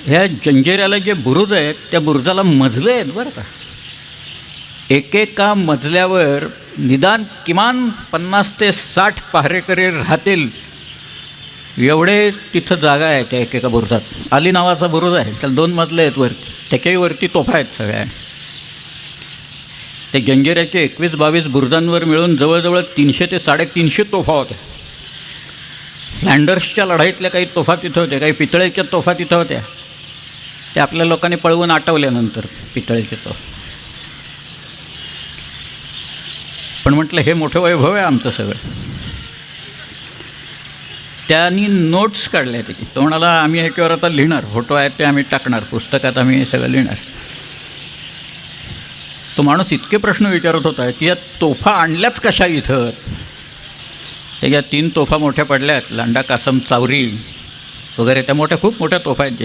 ह्या जंजिऱ्याला जे बुरुज आहेत त्या बुरुजाला मजले आहेत बरं का. एकेका मजल्यावर निदान किमान 50 ते 60 पहारेकरी राहतील एवढे तिथं जागा आहे त्या एकेका बुरुजात. अली नावाचा बुरुज आहे, त्याला 2 मजले आहेत वरती, त्याच्याही वरती तोफा आहेत सगळ्या. ते जंजिऱ्याचे 21-22 बुरुजांवर मिळून जवळजवळ 300 ते 350 तोफा होत्या. फ्लँडर्सच्या लढाईतल्या काही तोफा तिथं होत्या, काही पितळेच्या तोफा तिथं होत्या. त्या आपल्या लोकांनी पळवून आटवल्यानंतर पितळेचे तोफा. पण म्हटलं हे मोठं वैभव आहे आमचं सगळं. त्यांनी नोट्स काढल्या त्याची. तो म्हणाला आम्ही ह्याच्यावर आता लिहिणार, फोटो आहेत ते आम्ही टाकणार, पुस्तकात आम्ही हे सगळं लिहिणार. तो माणूस इतके प्रश्न विचारत होता की या तोफा आणल्याच कशा इथं. त्याच्या 3 तोफा मोठ्या पडल्यात, लांडा कासम चावरी वगैरे, त्या मोठ्या खूप मोठ्या तोफा आहेत.